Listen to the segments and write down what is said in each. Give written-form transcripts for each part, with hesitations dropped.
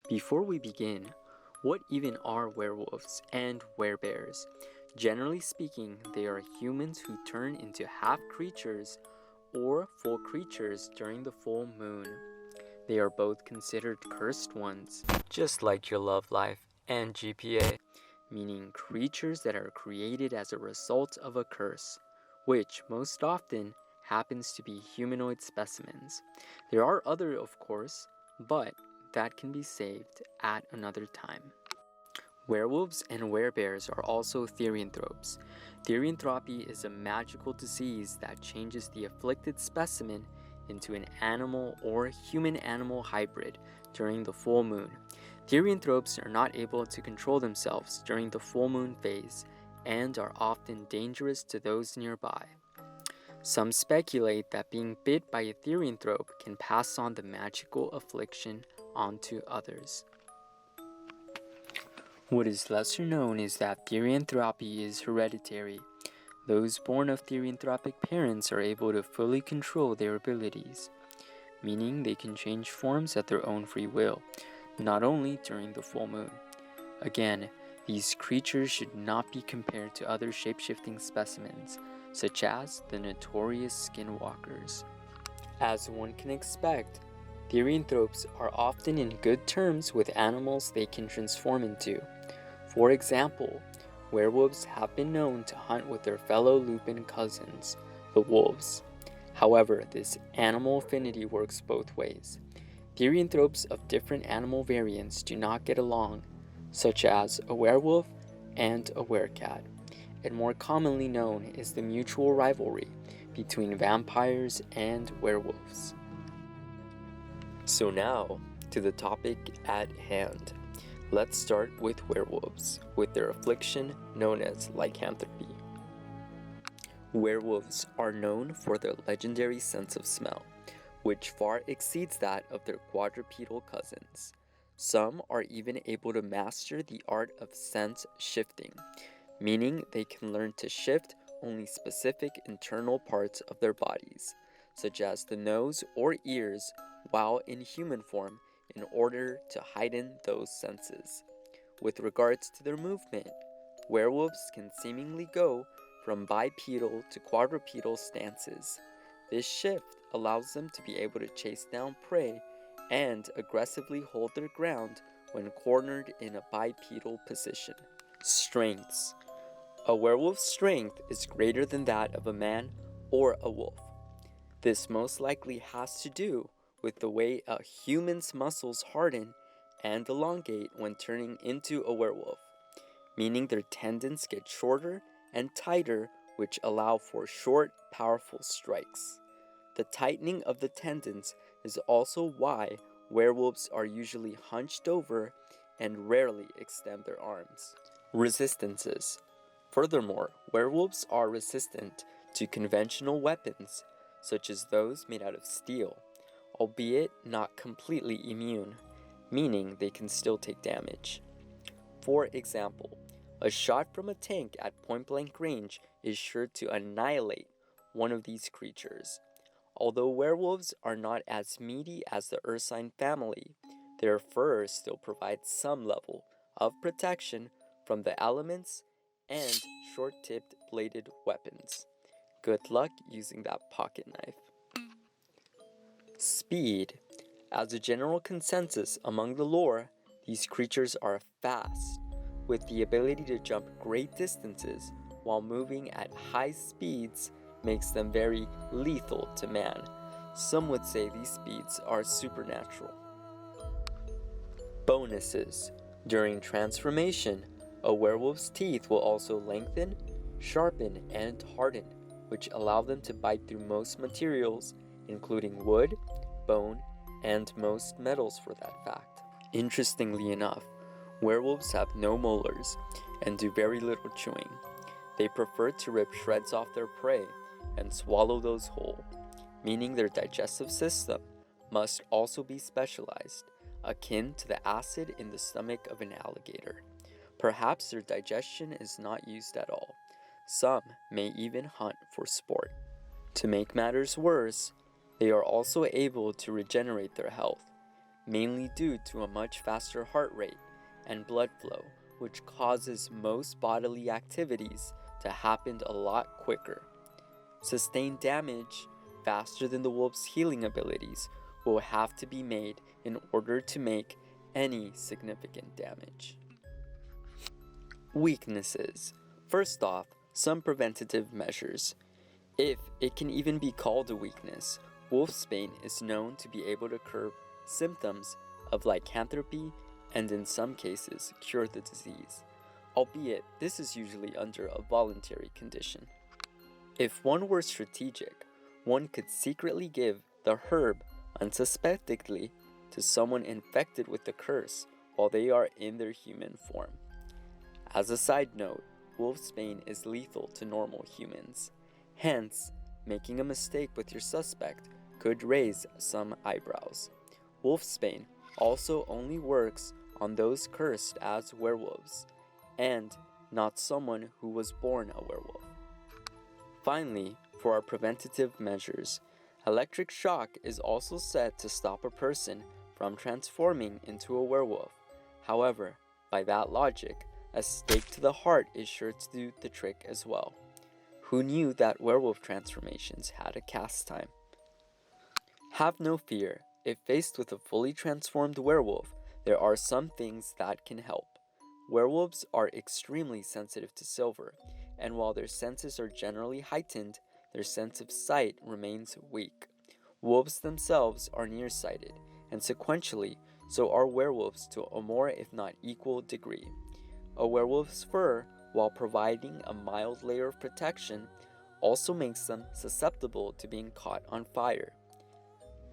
Before we begin, what even are werewolves and werebears? Generally speaking, they are humans who turn into half creatures or full creatures during the full moon. They are both considered cursed ones, just like your love life and GPA, meaning creatures that are created as a result of a curse, which most often happens to be humanoid specimens. There are other, of course, but that can be saved at another time. Werewolves and werebears are also therianthropes. Therianthropy is a magical disease that changes the afflicted specimen into an animal or human-animal hybrid during the full moon. Therianthropes are not able to control themselves during the full moon phase and are often dangerous to those nearby. Some speculate that being bit by a therianthrope can pass on the magical affliction onto others. What is lesser known is that therianthropy is hereditary. Those born of therianthropic parents are able to fully control their abilities, meaning they can change forms at their own free will, not only during the full moon. Again, these creatures should not be compared to other shape-shifting specimens, such as the notorious skinwalkers. As one can expect, therianthropes are often in good terms with animals they can transform into. For example, werewolves have been known to hunt with their fellow lupin cousins, the wolves. However, this animal affinity works both ways. Therianthropes of different animal variants do not get along, such as a werewolf and a werecat, and more commonly known is the mutual rivalry between vampires and werewolves. So now, to the topic at hand. Let's start with werewolves, with their affliction known as lycanthropy. Werewolves are known for their legendary sense of smell, which far exceeds that of their quadrupedal cousins. Some are even able to master the art of scent shifting, meaning they can learn to shift only specific internal parts of their bodies, such as the nose or ears, while in human form, in order to heighten those senses. With regards to their movement, werewolves can seemingly go from bipedal to quadrupedal stances. This shift allows them to be able to chase down prey and aggressively hold their ground when cornered in a bipedal position. Strengths. A werewolf's strength is greater than that of a man or a wolf. This most likely has to do with the way a human's muscles harden and elongate when turning into a werewolf, meaning their tendons get shorter and tighter, which allow for short, powerful strikes. The tightening of the tendons is also why werewolves are usually hunched over and rarely extend their arms. Resistances. Furthermore, werewolves are resistant to conventional weapons, such as those made out of steel, albeit not completely immune, meaning they can still take damage. For example, a shot from a tank at point-blank range is sure to annihilate one of these creatures. Although werewolves are not as meaty as the ursine family, their fur still provides some level of protection from the elements and short-tipped bladed weapons. Good luck using that pocket knife. Speed. As a general consensus among the lore, these creatures are fast, with the ability to jump great distances while moving at high speeds makes them very lethal to man. Some would say these speeds are supernatural. Bonuses. During transformation, a werewolf's teeth will also lengthen, sharpen, and harden, which allow them to bite through most materials, including wood, bone, and most metals for that fact. Interestingly enough, werewolves have no molars and do very little chewing. They prefer to rip shreds off their prey and swallow those whole, meaning their digestive system must also be specialized, akin to the acid in the stomach of an alligator. Perhaps their digestion is not used at all. Some may even hunt for sport. To make matters worse, they are also able to regenerate their health, mainly due to a much faster heart rate and blood flow, which causes most bodily activities to happen a lot quicker. Sustained damage faster than the wolf's healing abilities will have to be made in order to make any significant damage. Weaknesses. First off, some preventative measures. If it can even be called a weakness, wolfsbane is known to be able to curb symptoms of lycanthropy and in some cases cure the disease, albeit this is usually under a voluntary condition. If one were strategic, one could secretly give the herb unsuspectingly to someone infected with the curse while they are in their human form. As a side note, wolfsbane is lethal to normal humans. Hence, making a mistake with your suspect could raise some eyebrows. Wolfsbane also only works on those cursed as werewolves, and not someone who was born a werewolf. Finally, for our preventative measures, electric shock is also said to stop a person from transforming into a werewolf. However, by that logic, a stake to the heart is sure to do the trick as well. Who knew that werewolf transformations had a cast time? Have no fear. If faced with a fully transformed werewolf, there are some things that can help. Werewolves are extremely sensitive to silver, and while their senses are generally heightened, their sense of sight remains weak. Wolves themselves are nearsighted, and sequentially, so are werewolves to a more if not equal degree. A werewolf's fur, while providing a mild layer of protection, also makes them susceptible to being caught on fire.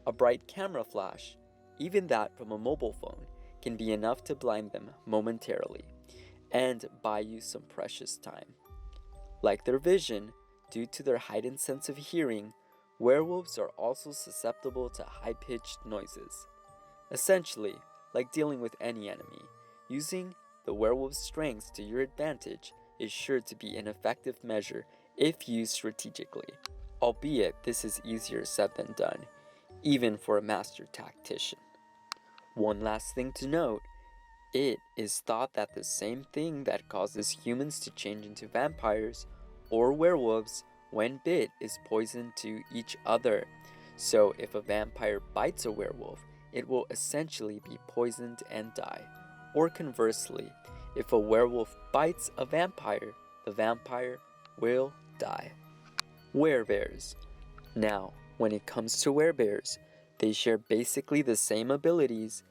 A bright camera flash, even that from a mobile phone, can be enough to blind them momentarily and buy you some precious time. Like their vision, due to their heightened sense of hearing, werewolves are also susceptible to high-pitched noises. Essentially, like dealing with any enemy, using the werewolf's strengths to your advantage is sure to be an effective measure if used strategically, albeit this is easier said than done, even for a master tactician. One last thing to note, it is thought that the same thing that causes humans to change into vampires or werewolves when bit is poison to each other. So if a vampire bites a werewolf, it will essentially be poisoned and die. Or conversely, if a werewolf bites a vampire, the vampire will die. Werebears. Now, when it comes to werebears, they share basically the same abilities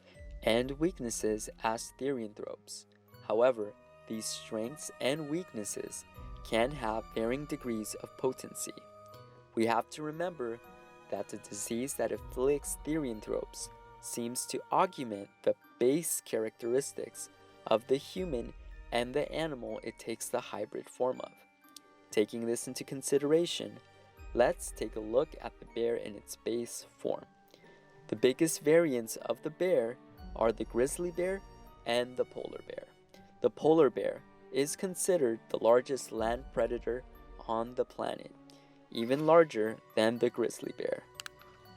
and weaknesses as therianthropes. However, these strengths and weaknesses can have varying degrees of potency. We have to remember that the disease that afflicts therianthropes seems to augment the base characteristics of the human and the animal it takes the hybrid form of. Taking this into consideration, let's take a look at the bear in its base form. The biggest variants of the bear are the grizzly bear and the polar bear. The polar bear is considered the largest land predator on the planet, even larger than the grizzly bear.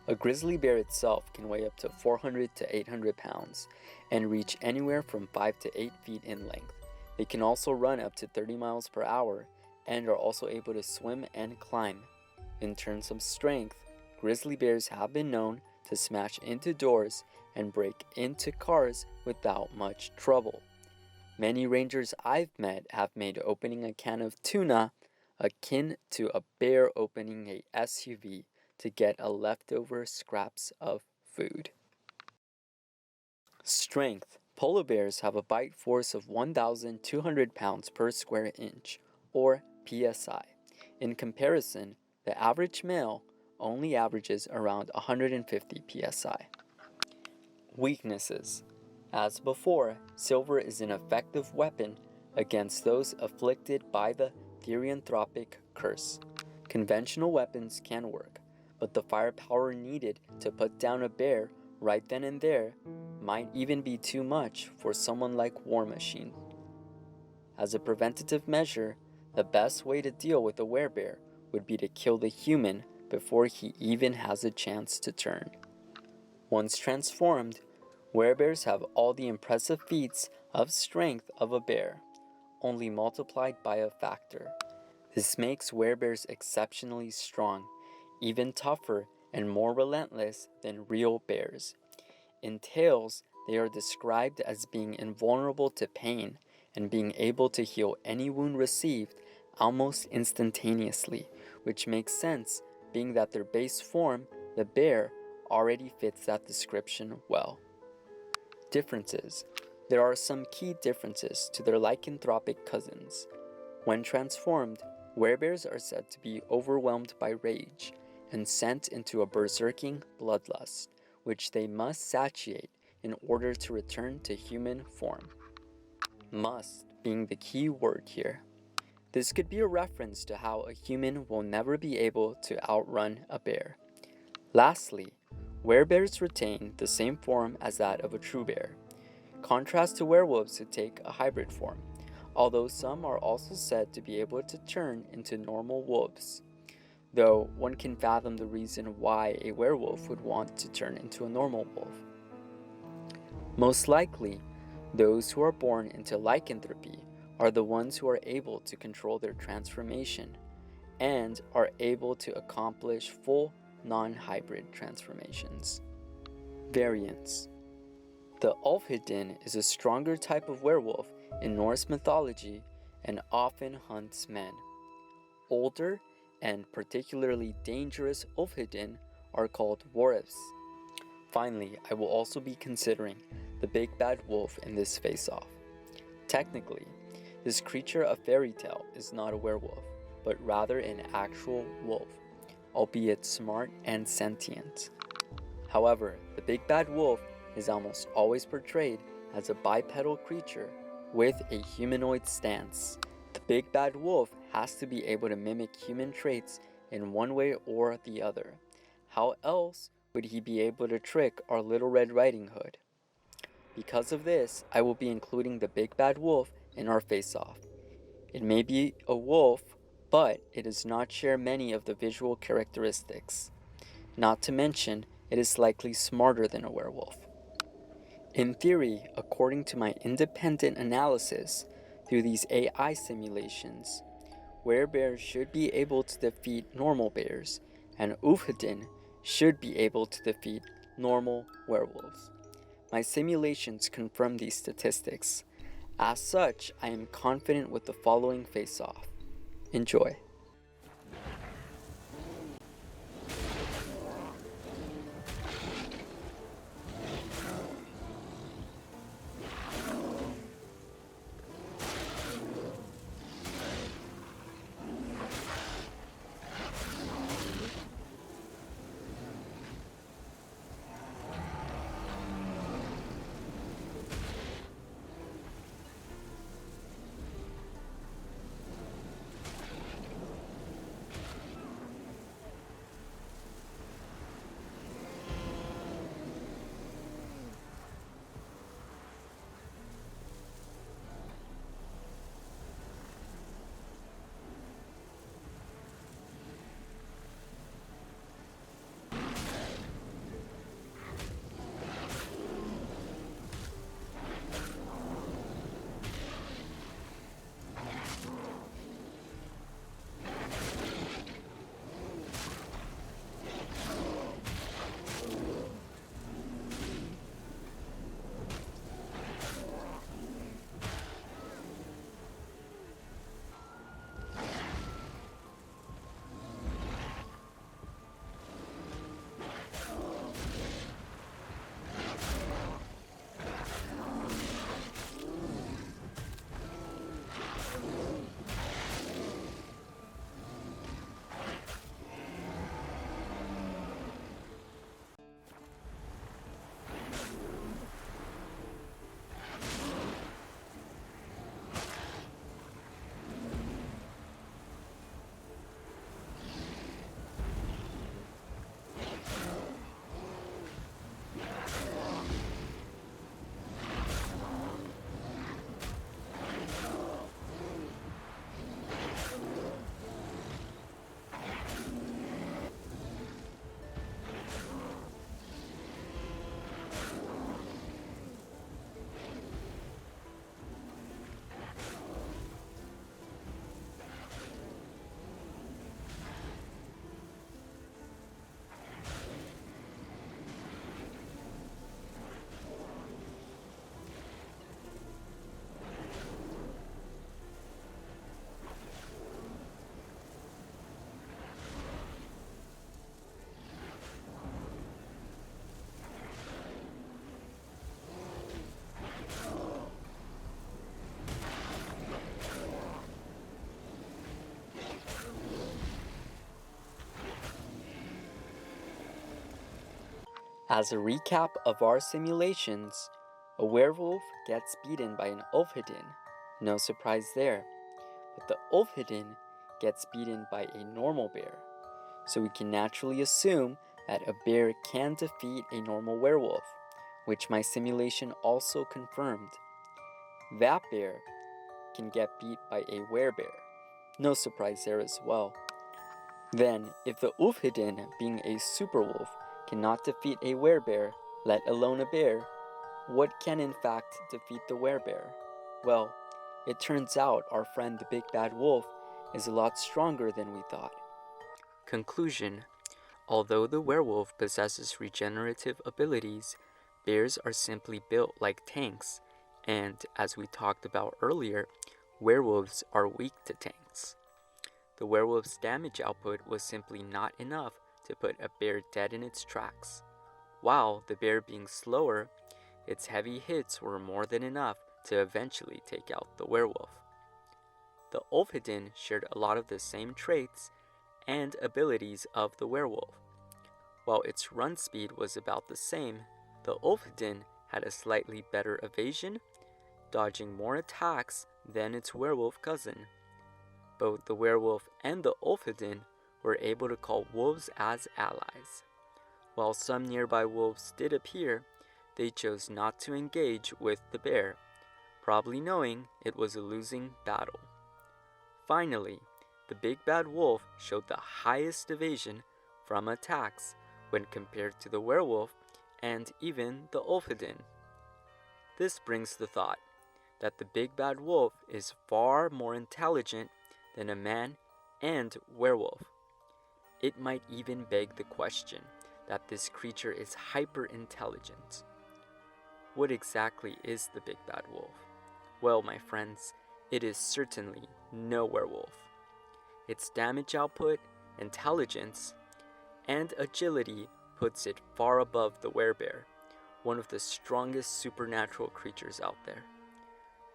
A grizzly bear itself can weigh up to 400 to 800 pounds and reach anywhere from 5 to 8 feet in length. They can also run up to 30 miles per hour and are also able to swim and climb. In terms of strength, grizzly bears have been known to smash into doors and break into cars without much trouble. Many rangers I've met have made opening a can of tuna akin to a bear opening a SUV to get a leftover scraps of food. Strength. Polar bears have a bite force of 1,200 pounds per square inch, or psi. In comparison, the average male only averages around 150 psi. Weaknesses. As before, silver is an effective weapon against those afflicted by the therianthropic curse. Conventional weapons can work, but the firepower needed to put down a bear right then and there might even be too much for someone like War Machine. As a preventative measure, the best way to deal with a werebear would be to kill the human before he even has a chance to turn. Once transformed, Werebears have all the impressive feats of strength of a bear, only multiplied by a factor. This makes werebears exceptionally strong, even tougher and more relentless than real bears. In tales, they are described as being invulnerable to pain and being able to heal any wound received almost instantaneously, which makes sense being that their base form, the bear, already fits that description well. Differences. There are some key differences to their lycanthropic cousins. When transformed, werebears are said to be overwhelmed by rage and sent into a berserking bloodlust, which they must satiate in order to return to human form. Must being the key word here. This could be a reference to how a human will never be able to outrun a bear. Lastly, werebears retain the same form as that of a true bear. Contrast to werewolves who take a hybrid form, although some are also said to be able to turn into normal wolves, though one can fathom the reason why a werewolf would want to turn into a normal wolf. Most likely, those who are born into lycanthropy are the ones who are able to control their transformation and are able to accomplish full non-hybrid transformations. Variants. The Ulfhedin is a stronger type of werewolf in Norse mythology and often hunts men. Older and particularly dangerous Ulfhedin are called Werewolves. Finally, I will also be considering the big bad wolf in this face-off. Technically, this creature of fairy tale is not a werewolf, but rather an actual wolf, albeit smart and sentient. However, the big bad wolf is almost always portrayed as a bipedal creature with a humanoid stance. The big bad wolf has to be able to mimic human traits in one way or the other. How else would he be able to trick our Little Red Riding Hood? Because of this, I will be including the big bad wolf in our face-off. It may be a wolf, but it does not share many of the visual characteristics. Not to mention, it is likely smarter than a werewolf. In theory, according to my independent analysis through these AI simulations, werebears should be able to defeat normal bears, and Ulfhedin should be able to defeat normal werewolves. My simulations confirm these statistics. As such, I am confident with the following face-off. Enjoy. As a recap of our simulations, a werewolf gets beaten by an Ulfhedin. No surprise there. But the Ulfhedin gets beaten by a normal bear. So we can naturally assume that a bear can defeat a normal werewolf, which my simulation also confirmed. That bear can get beat by a werebear. No surprise there as well. Then, if the Ulfhedin, being a superwolf, cannot defeat a werebear, let alone a bear, what can in fact defeat the werebear? Well, it turns out our friend the big bad wolf is a lot stronger than we thought. Conclusion: although the werewolf possesses regenerative abilities, bears are simply built like tanks, and as we talked about earlier, werewolves are weak to tanks. The werewolf's damage output was simply not enough to put a bear dead in its tracks. While the bear being slower, its heavy hits were more than enough to eventually take out the werewolf. The Ulfhedin shared a lot of the same traits and abilities of the werewolf. While its run speed was about the same, the Ulfhedin had a slightly better evasion, dodging more attacks than its werewolf cousin. Both the werewolf and the Ulfhedin were able to call wolves as allies. While some nearby wolves did appear, they chose not to engage with the bear, probably knowing it was a losing battle. Finally, the big bad wolf showed the highest evasion from attacks when compared to the werewolf and even the Ulfhedin. This brings the thought that the big bad wolf is far more intelligent than a man and werewolf. It might even beg the question that this creature is hyper intelligent. What exactly is the big bad wolf? Well, my friends, it is certainly no werewolf. Its damage output, intelligence, and agility puts it far above the werebear, one of the strongest supernatural creatures out there.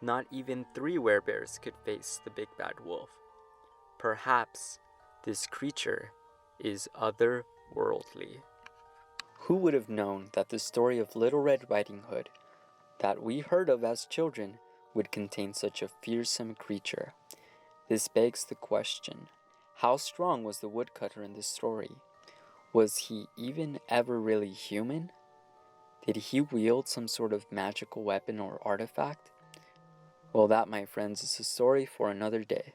Not even 3 werebears could face the big bad wolf. Perhaps this creature is otherworldly. Who would have known that the story of Little Red Riding Hood, that we heard of as children, would contain such a fearsome creature? This begs the question, how strong was the woodcutter in this story? Was he even ever really human? Did he wield some sort of magical weapon or artifact? Well, that, my friends, is a story for another day.